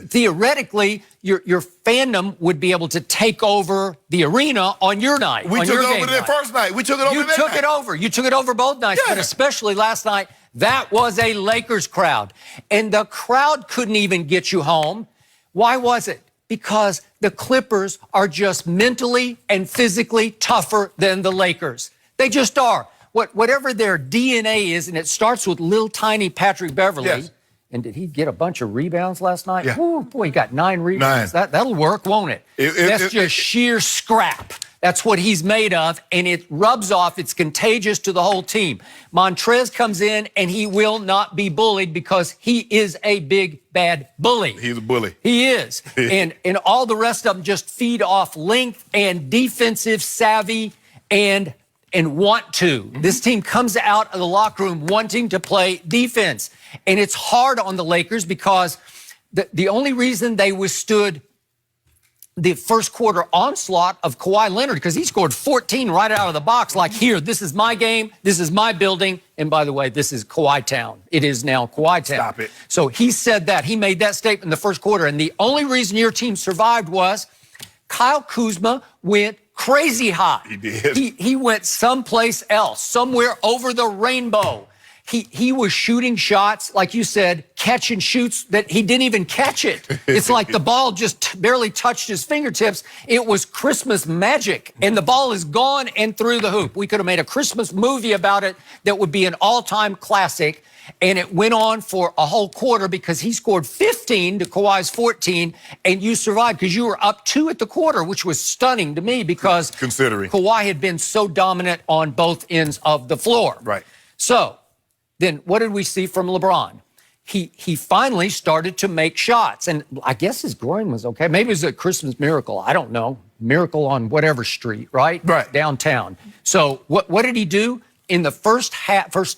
theoretically, your fandom would be able to take over the arena on your night. We took it over the first night. We took it over You took it over. You took it over both nights, but especially last night, that was a Lakers crowd. And the crowd couldn't even get you home. Why was it? Because the Clippers are just mentally and physically tougher than the Lakers. They just are. Whatever their DNA is, and it starts with little tiny Patrick Beverley. Yes. And did he get a bunch of rebounds last night? Yeah. Ooh, boy, he got 9 rebounds. That'll work, won't it? That's just sheer scrap. That's what he's made of, and it rubs off. It's contagious to the whole team. Montrez comes in, and he will not be bullied because he is a big, bad bully. He's a bully. He is. and all the rest of them just feed off length and defensive savvy and want to. This team comes out of the locker room wanting to play defense. And it's hard on the Lakers because the only reason they withstood the first quarter onslaught of Kawhi Leonard, because he scored 14 right out of the box, like, here, this is my game, this is my building, and by the way, this is Kawhi Town. It is now Kawhi Town. Stop it. So he said that. He made that statement in the first quarter, and the only reason your team survived was Kyle Kuzma went crazy hot. He did. He went someplace else, somewhere over the rainbow. He was shooting shots, like you said, catch and shoots that he didn't even catch it. It's like the ball just barely touched his fingertips. It was Christmas magic, and the ball is gone and through the hoop. We could have made a Christmas movie about it that would be an all-time classic, and it went on for a whole quarter because he scored 15 to Kawhi's 14, and you survived because you were up 2 at the quarter, which was stunning to me because considering Kawhi had been so dominant on both ends of the floor. Right. So then what did we see from LeBron? He finally started to make shots, and I guess his groin was okay. Maybe it was a Christmas miracle. I don't know. Miracle on whatever street, right? Right. Downtown. So what did he do? In the first,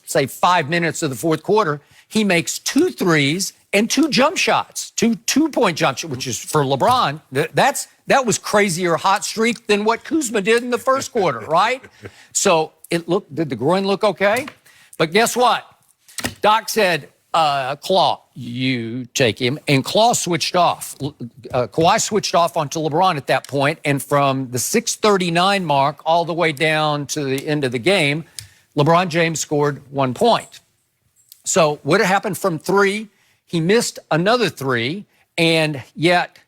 say, 5 minutes of the fourth quarter, he makes 2 threes and 2 jump shots, two-point jump shots, which is for LeBron. That was crazier hot streak than what Kuzma did in the first quarter, right? So did the groin look okay? But guess what? Doc said, Claw, you take him. And Claw switched off. Kawhi switched off onto LeBron at that point, and from the 6:39 mark all the way down to the end of the game, LeBron James scored 1 point. So what happened from 3? He missed another 3, and yet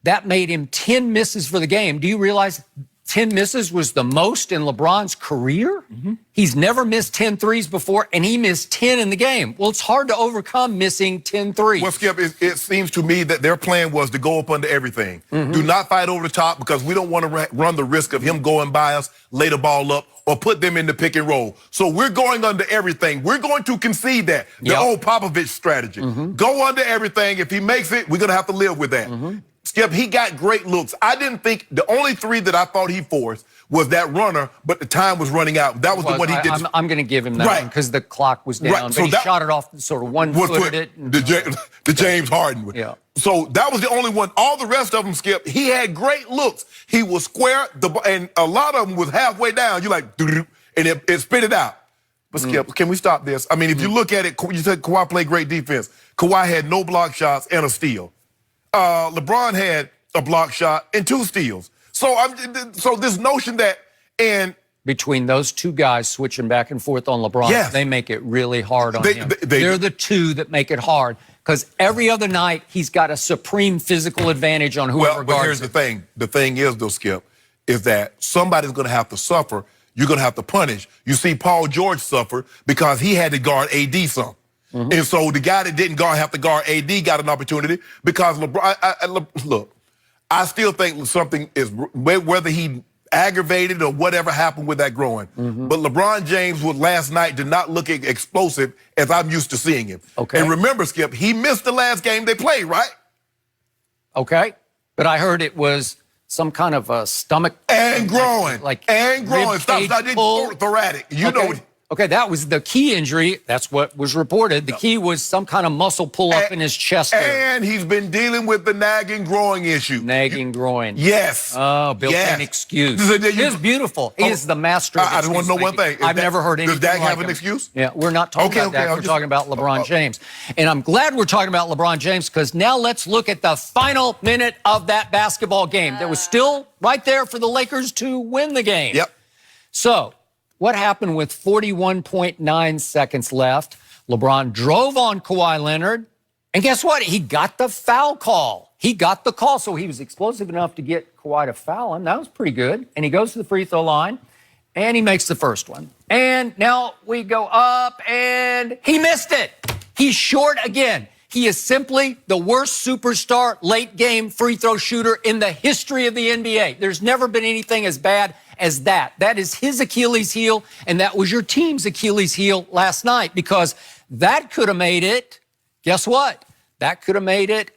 that made him 10 misses for the game. Do you realize 10 misses was the most in LeBron's career? Mm-hmm. He's never missed 10 threes before, and he missed 10 in the game. Well, it's hard to overcome missing 10 threes. Well, Skip, it seems to me that their plan was to go up under everything. Mm-hmm. Do not fight over the top because we don't want to run the risk of him going by us, lay the ball up, or put them in the pick and roll. So we're going under everything. We're going to concede that. The old Popovich strategy. Mm-hmm. Go under everything. If he makes it, we're going to have to live with that. Mm-hmm. Skip, he got great looks. I didn't think the only 3 that I thought he forced was that runner, but the time was running out. That was the one he did. I'm going to give him that one because the clock was down. Right. But so he shot it off, sort of one-footed it. The James Harden one. Yeah. So that was the only one. All the rest of them, Skip, he had great looks. He was square, and a lot of them was halfway down. You're like, and it spit it out. But Skip, can we stop this? I mean, if you look at it, you said Kawhi played great defense. Kawhi had no block shots and a steal. LeBron had a block shot and 2 steals. So this notion that between those 2 guys switching back and forth on LeBron, they make it really hard on him. They're the 2 that make it hard because every other night he's got a supreme physical advantage on whoever guards But here's the thing. The thing is, though, Skip, is that somebody's going to have to suffer. You're going to have to punish. You see Paul George suffer because he had to guard AD some. Mm-hmm. And so the guy that didn't have to guard AD got an opportunity because LeBron, look, I still think something is, whether he aggravated or whatever happened with that groin. Mm-hmm. But LeBron James last night did not look explosive as I'm used to seeing him. Okay. And remember, Skip, he missed the last game they played, right? Okay. But I heard it was some kind of a stomach. And groin. Like and groin. Stop. Thoracic. You know. Okay, that was the key injury. That's what was reported. The key was some kind of muscle pull-up in his chest area. And he's been dealing with the nagging groin issue. Nagging groin. Yes. Oh, built an excuse. He's beautiful. He is the master of I just want to know one thing. I've never heard anything Does Dak like have an him. excuse? Yeah, we're not talking about Dak. We're talking about LeBron James. And I'm glad we're talking about LeBron James because now let's look at the final minute of that basketball game. That was still right there for the Lakers to win the game. Yep. So, what happened with 41.9 seconds left? LeBron drove on Kawhi Leonard, and guess what? He got the foul call. He got the call, so he was explosive enough to get Kawhi to foul him. That was pretty good. And he goes to the free throw line, and he makes the first one. And now we go up, and he missed it. He's short again. He is simply the worst superstar late-game free throw shooter in the history of the NBA. There's never been anything as bad as that. That is his Achilles heel, and that was your team's Achilles heel last night because that could have made it, guess what? That could have made it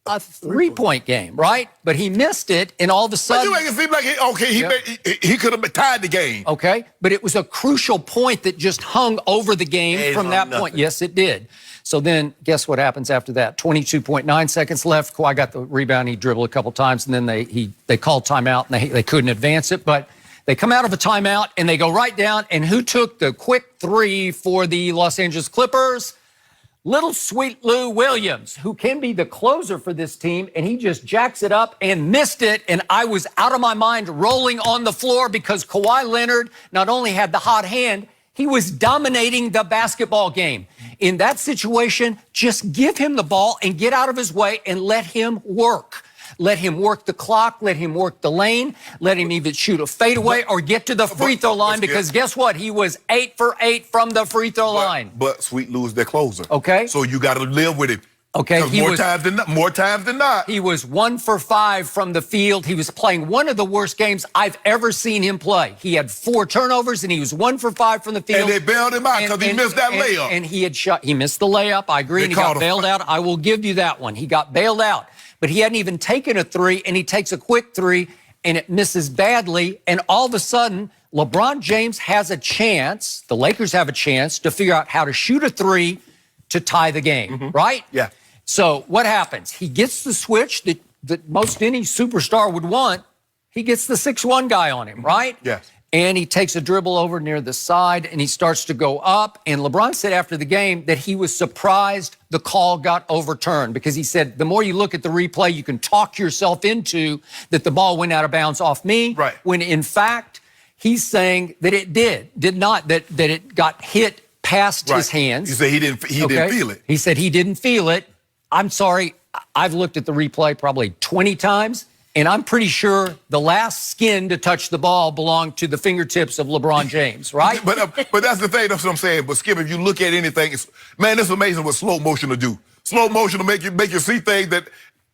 a three-point game, right? But he missed it, and all of a sudden... But you make it seem like, he could have tied the game. Okay, but it was a crucial point that just hung over the game from that point. Yes, it did. So then, guess what happens after that? 22.9 seconds left. Kawhi got the rebound. He dribbled a couple times, and then they called timeout, and they couldn't advance it. But they come out of a timeout, and they go right down. And who took the quick three for the Los Angeles Clippers? Little Sweet Lou Williams, who can be the closer for this team, and he just jacks it up and missed it. And I was out of my mind rolling on the floor because Kawhi Leonard not only had the hot hand, he was dominating the basketball game. In that situation, just give him the ball and get out of his way and let him work. Let him work the clock. Let him work the lane. Let him either shoot a fadeaway or get to the free throw line because guess what? He was 8 for 8 from the free throw line. But Sweet Lou is their closer. Okay. So you got to live with it. Okay. More times than not. He was 1 for 5 from the field. He was playing one of the worst games I've ever seen him play. He had 4 turnovers, and he was 1 for 5 from the field. And they bailed him out because he missed that layup. And he missed the layup. I agree, and he got bailed out. I will give you that one. He got bailed out. But he hadn't even taken a three, and he takes a quick three, and it misses badly. And all of a sudden, LeBron James has a chance, the Lakers have a chance to figure out how to shoot a three to tie the game, right? Yeah. So what happens? He gets the switch that most any superstar would want. He gets the 6'1" guy on him, right? Yes. And he takes a dribble over near the side, and he starts to go up. And LeBron said after the game that he was surprised the call got overturned because he said the more you look at the replay, you can talk yourself into that the ball went out of bounds off me. Right. When in fact, he's saying that it did not, that it got hit past his hands. He said he didn't feel it. He said he didn't feel it. I'm sorry, I've looked at the replay probably 20 times, and I'm pretty sure the last skin to touch the ball belonged to the fingertips of LeBron James, right? But that's the thing, that's what I'm saying. But Skip, if you look at anything, it's amazing what slow motion will do. Slow motion will make you see things that,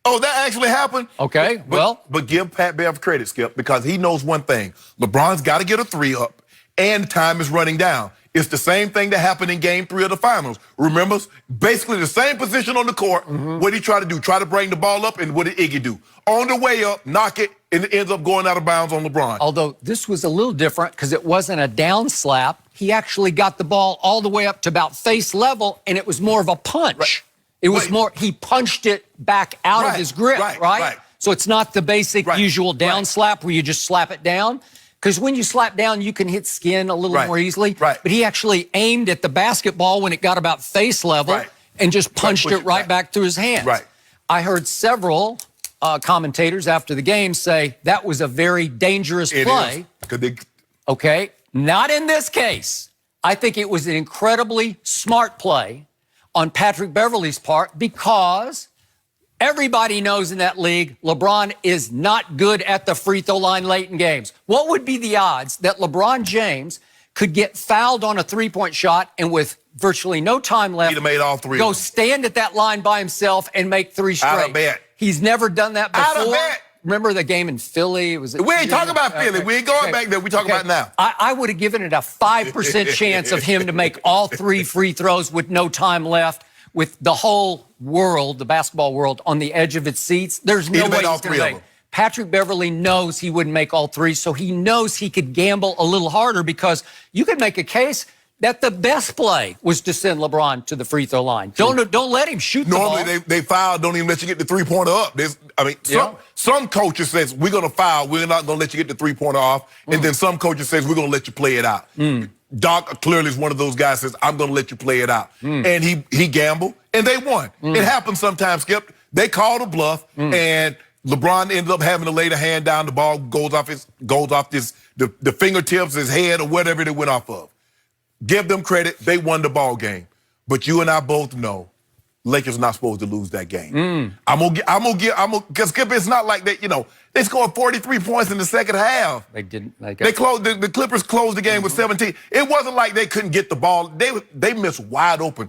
oh, that actually happened. Okay, but give Pat Bev credit, Skip, because he knows one thing. LeBron's got to get a three up, and time is running down. It's the same thing that happened in Game 3 of the Finals. Remember? Basically the same position on the court. What did he try to do? Try to bring the ball up, and what did Iggy do? On the way up, knock it, and it ends up going out of bounds on LeBron. Although this was a little different because it wasn't a down slap. He actually got the ball all the way up to about face level, and it was more of a punch. Right. It was more, he punched it back out of his grip, right? So it's not the basic usual down slap where you just slap it down. Because when you slap down, you can hit skin a little more easily. Right. But he actually aimed at the basketball when it got about face level and just punched it right back through his hands. Right. I heard several commentators after the game say that was a very dangerous play. Okay, not in this case. I think it was an incredibly smart play on Patrick Beverley's part because everybody knows in that league, LeBron is not good at the free throw line late in games. What would be the odds that LeBron James could get fouled on a three-point shot and with virtually no time left, he'd have made all three go stand at that line by himself and make 3 straight? I'd bet. He's never done that before. I'd bet. Remember the game in Philly? We ain't talking about Philly. We ain't going back there. We talking about now. I would have given it a 5% chance of him to make all 3 free throws with no time left, with the whole world, the basketball world, on the edge of its seats. There's no way he's going to make. Patrick Beverley knows he wouldn't make all three, so he knows he could gamble a little harder because you could make a case that the best play was to send LeBron to the free throw line. Don't let him shoot the ball. Normally, they foul, don't even let you get the three-pointer up. Some coaches says, we're going to foul, we're not going to let you get the three-pointer off. And then some coaches says, we're going to let you play it out. Doc clearly is one of those guys says, I'm going to let you play it out. And he gambled, and they won. It happens sometimes, Skip. They called a bluff, and LeBron ended up having to lay the hand down. The ball goes off the fingertips, his head, or whatever it went off of. Give them credit. They won the ball game. But you and I both know Lakers not supposed to lose that game. Because Skip, it's not like that, they scored 43 points in the second half. They didn't. The Clippers closed the game with 17. It wasn't like they couldn't get the ball. They missed wide open.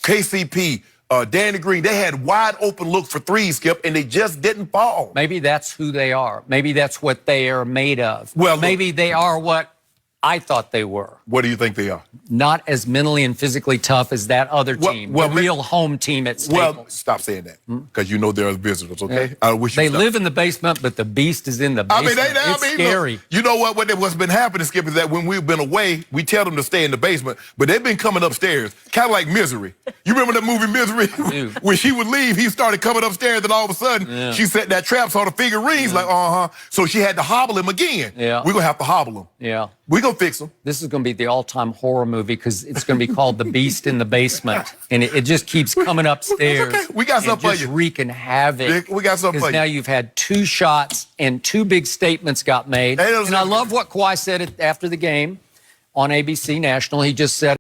KCP, Danny Green, they had wide open look for threes, Skip, and they just didn't fall. Maybe that's who they are. Maybe that's what they are made of. Well, maybe they are what I thought they were. What do you think they are? Not as mentally and physically tough as that other team, the real home team at Staples. Well, stop saying that, because you know they're visitors, okay? Yeah. I wish they live in the basement, but the beast is in the basement. It's scary. Look, you know what's been happening, Skip, is that when we've been away, we tell them to stay in the basement, but they've been coming upstairs, kind of like Misery. You remember that movie Misery? When she would leave, he started coming upstairs, and all of a sudden, she set that trap, saw the figurines, so she had to hobble him again. Yeah. We're going to have to hobble him. Yeah. We're going to fix him. This is going to be the all-time horror movie because it's going to be called The Beast in the Basement. And it just keeps coming upstairs. Okay. We got something for you. Just wreaking havoc. We got something for you. Because now you've had 2 shots and 2 big statements got made. And I love what Kawhi said after the game on ABC National. He just said,